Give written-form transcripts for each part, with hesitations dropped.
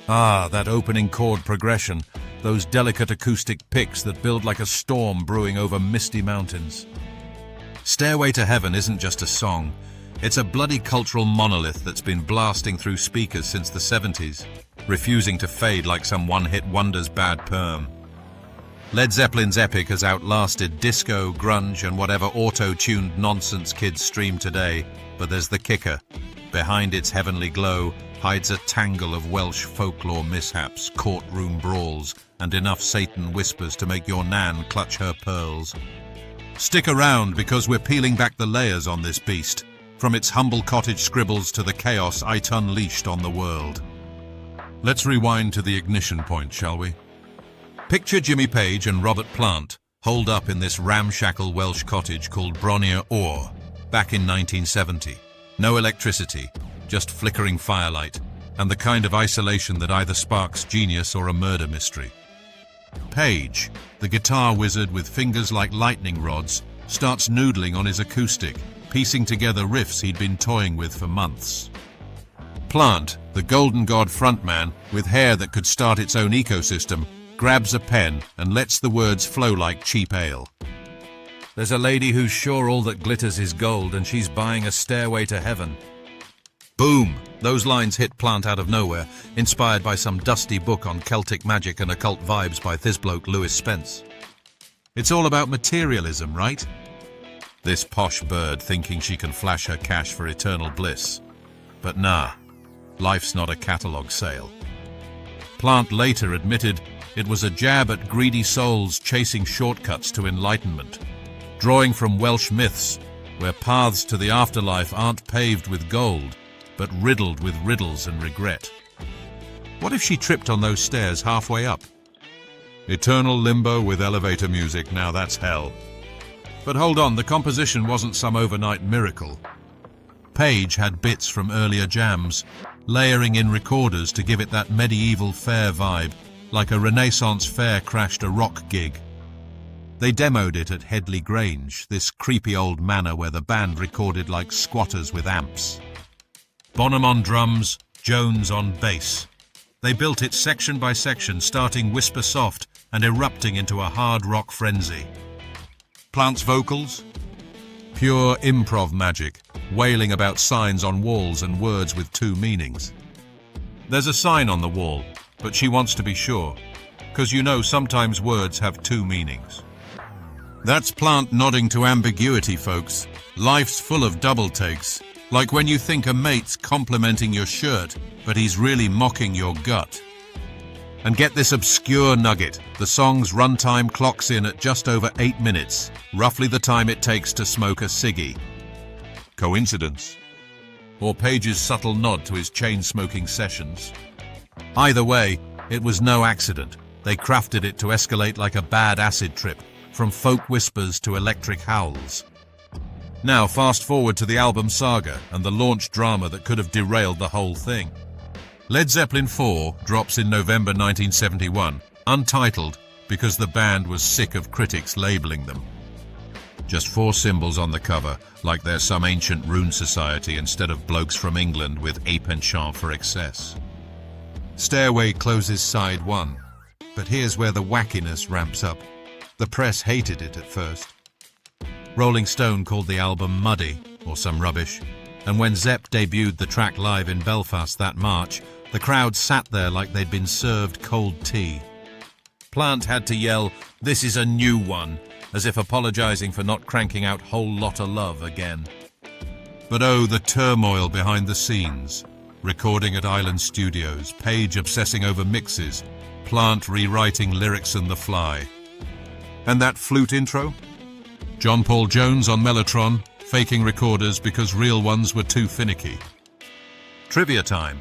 Ah, that opening chord progression, those delicate acoustic picks that build like a storm brewing over misty mountains. Stairway to Heaven isn't just a song, it's a bloody cultural monolith that's been blasting through speakers since the 70s, refusing to fade like some one-hit wonder's bad perm. Led Zeppelin's epic has outlasted disco, grunge, and whatever auto-tuned nonsense kids stream today, but there's the kicker. Behind its heavenly glow hides a tangle of Welsh folklore mishaps, courtroom brawls, and enough Satan whispers to make your nan clutch her pearls. Stick around, because we're peeling back the layers on this beast, from its humble cottage scribbles to the chaos it unleashed on the world. Let's rewind to the ignition point, shall we? Picture Jimmy Page and Robert Plant holed up in this ramshackle Welsh cottage called Allure back in 1970. No electricity, just flickering firelight, and the kind of isolation that either sparks genius or a murder mystery. Page, the guitar wizard with fingers like lightning rods, starts noodling on his acoustic, piecing together riffs he'd been toying with for months. Plant, the Golden God frontman with hair that could start its own ecosystem, grabs a pen and lets the words flow like cheap ale. There's a lady who's sure all that glitters is gold, and she's buying a stairway to heaven. Boom! Those lines hit Plant out of nowhere, inspired by some dusty book on Celtic magic and occult vibes by Thizbloke Lewis Spence. It's all about materialism, right? This posh bird thinking she can flash her cash for eternal bliss. But nah, life's not a catalogue sale. Plant later admitted it was a jab at greedy souls chasing shortcuts to enlightenment, drawing from Welsh myths, where paths to the afterlife aren't paved with gold, but riddled with riddles and regret. What if she tripped on those stairs halfway up? Eternal limbo with elevator music, now that's hell. But hold on, the composition wasn't some overnight miracle. Page had bits from earlier jams, layering in recorders to give it that medieval fair vibe, like a Renaissance fair crashed a rock gig. They demoed it at Headley Grange, this creepy old manor where the band recorded like squatters with amps. Bonham on drums, Jones on bass. They built it section by section, starting whisper soft and erupting into a hard rock frenzy. Plant's vocals? Pure improv magic, wailing about signs on walls and words with two meanings. There's a sign on the wall, but she wants to be sure, 'cause you know sometimes words have two meanings. That's Plant nodding to ambiguity, folks. Life's full of double takes, like when you think a mate's complimenting your shirt, but he's really mocking your gut. And get this obscure nugget, the song's runtime clocks in at just over 8 minutes, roughly the time it takes to smoke a ciggy. Coincidence? Or Page's subtle nod to his chain-smoking sessions? Either way, it was no accident. They crafted it to escalate like a bad acid trip, from folk whispers to electric howls. Now fast forward to the album Saga and the launch drama that could have derailed the whole thing. Led Zeppelin 4 drops in November 1971, untitled because the band was sick of critics labeling them. Just 4 symbols on the cover, like they're some ancient rune society instead of blokes from England with a penchant for excess. Stairway closes side 1, but here's where the wackiness ramps up. The press hated it at first. Rolling Stone called the album muddy, or some rubbish, and when Zepp debuted the track live in Belfast that March, the crowd sat there like they'd been served cold tea. Plant had to yell, "This is a new one," as if apologizing for not cranking out Whole Lotta Love again. But oh, the turmoil behind the scenes. Recording at Island Studios, Page obsessing over mixes, Plant rewriting lyrics on the fly. And that flute intro? John Paul Jones on Mellotron, faking recorders because real ones were too finicky. Trivia time.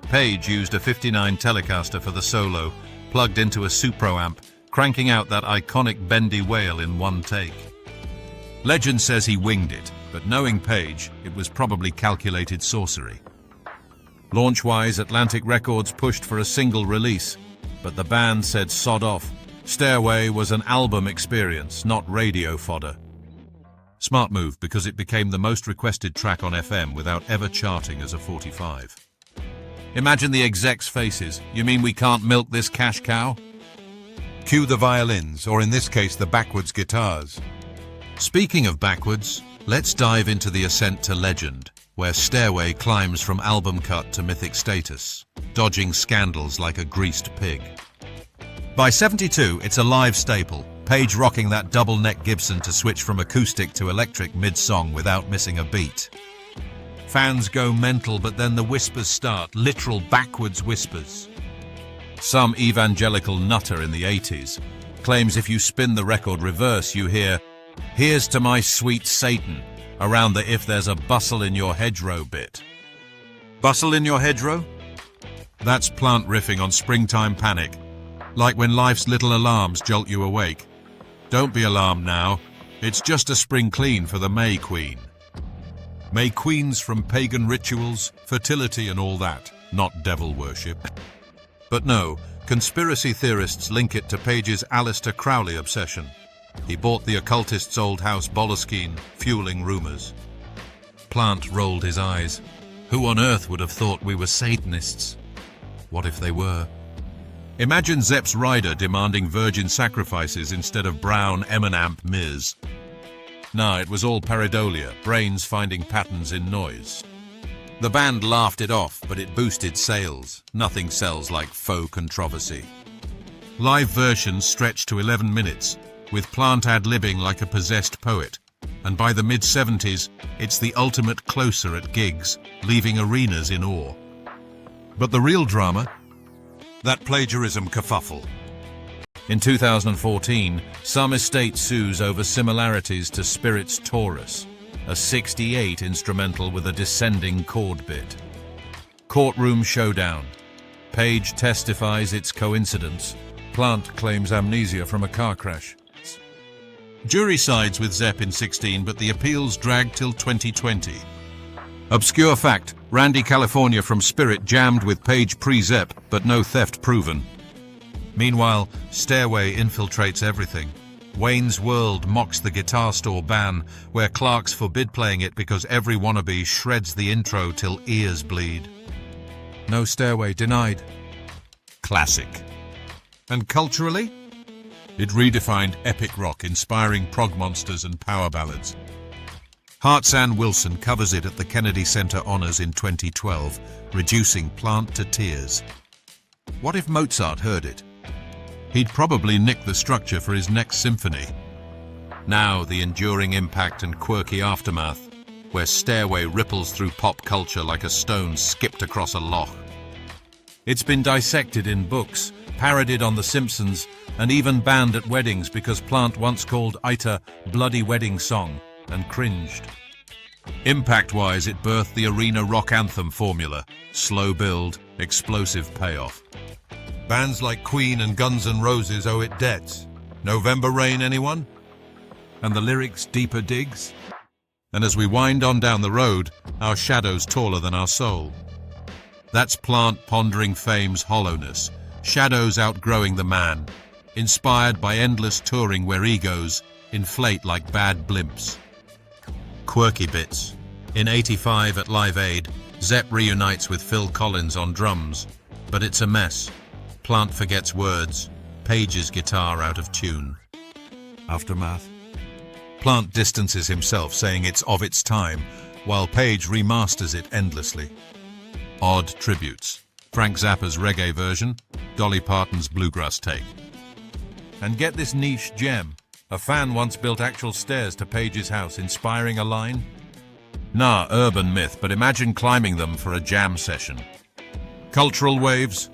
Page used a 59 Telecaster for the solo, plugged into a Supro amp, cranking out that iconic bendy wail in one take. Legend says he winged it, but knowing Page, it was probably calculated sorcery. Launch-wise, Atlantic Records pushed for a single release, but the band said sod off. Stairway was an album experience, not radio fodder. Smart move, because it became the most requested track on FM without ever charting as a 45. Imagine the execs' faces. You mean we can't milk this cash cow? Cue the violins, or in this case, the backwards guitars. Speaking of backwards, let's dive into the ascent to legend, where Stairway climbs from album cut to mythic status, dodging scandals like a greased pig. By 72, it's a live staple, Page rocking that double-neck Gibson to switch from acoustic to electric mid-song without missing a beat. Fans go mental, but then the whispers start, literal backwards whispers. Some evangelical nutter in the 80s claims if you spin the record reverse, you hear, "Here's to my sweet Satan," around the "if there's a bustle in your hedgerow" bit. Bustle in your hedgerow? That's Plant riffing on Springtime Panic, like when life's little alarms jolt you awake. Don't be alarmed now, it's just a spring clean for the May Queen. May Queens from pagan rituals, fertility and all that, not devil worship. But no, conspiracy theorists link it to Page's Aleister Crowley obsession. He bought the occultist's old house Boleskine, fueling rumors. Plant rolled his eyes. Who on earth would have thought we were Satanists? What if they were? Imagine Zepp's rider demanding virgin sacrifices instead of brown Eminamp Miz. Nah, it was all pareidolia, brains finding patterns in noise. The band laughed it off, but it boosted sales. Nothing sells like faux controversy. Live versions stretched to 11 minutes, with Plant ad-libbing like a possessed poet. And by the mid-70s, it's the ultimate closer at gigs, leaving arenas in awe. But the real drama? That plagiarism kerfuffle. In 2014, some estate sues over similarities to Spirit's Taurus, a 68 instrumental with a descending chord bit. Courtroom showdown. Page testifies it's coincidence. Plant claims amnesia from a car crash. Jury sides with Zepp in 16, but the appeals drag till 2020. Obscure fact, Randy California from Spirit jammed with Page pre-Zepp, but no theft proven. Meanwhile, Stairway infiltrates everything. Wayne's World mocks the guitar store ban, where Clark's forbid playing it because every wannabe shreds the intro till ears bleed. No Stairway denied. Classic. And culturally? It redefined epic rock, inspiring prog monsters and power ballads. Hartsann Wilson covers it at the Kennedy Center Honors in 2012, reducing Plant to tears. What if Mozart heard it? He'd probably nick the structure for his next symphony. Now the enduring impact and quirky aftermath, where Stairway ripples through pop culture like a stone skipped across a loch. It's been dissected in books, parodied on The Simpsons, and even banned at weddings because Plant once called it a bloody wedding song and cringed. Impact-wise, it birthed the arena rock anthem formula: slow build, explosive payoff. Bands like Queen and Guns N' Roses owe it debts. November Rain, anyone? And the lyrics deeper digs? And as we wind on down the road, our shadow's taller than our soul. That's Plant pondering fame's hollowness, shadows outgrowing the man, inspired by endless touring where egos inflate like bad blimps. Quirky bits. In 85 at Live Aid, Zepp reunites with Phil Collins on drums, but it's a mess. Plant forgets words, Page's guitar out of tune. Aftermath. Plant distances himself, saying it's of its time, while Page remasters it endlessly. Odd tributes. Frank Zappa's reggae version, Dolly Parton's bluegrass take. And get this niche gem. A fan once built actual stairs to Page's house, inspiring a line. Nah, urban myth, but imagine climbing them for a jam session. Cultural waves.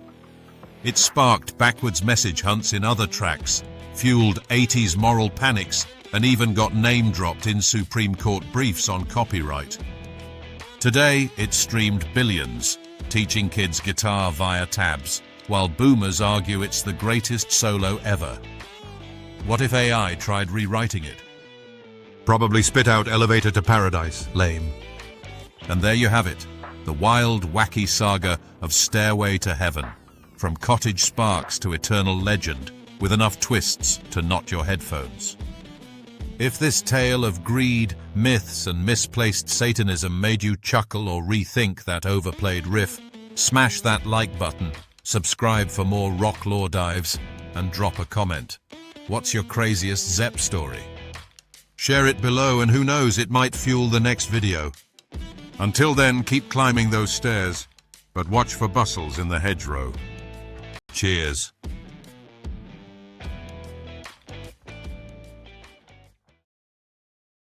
It sparked backwards message hunts in other tracks, fueled 80s moral panics, and even got name-dropped in Supreme Court briefs on copyright. Today, it's streamed billions, teaching kids guitar via tabs, while boomers argue it's the greatest solo ever. What if AI tried rewriting it? Probably spit out Elevator to Paradise, lame. And there you have it, the wild, wacky saga of Stairway to Heaven. From cottage sparks to eternal legend, with enough twists to knot your headphones. If this tale of greed, myths, and misplaced Satanism made you chuckle or rethink that overplayed riff, Smash that like button, subscribe for more rock lore dives, and drop a comment. What's your craziest Zepp story? Share it below and who knows, it might fuel the next video. Until then, keep climbing those stairs, but watch for bustles in the hedgerow. Cheers.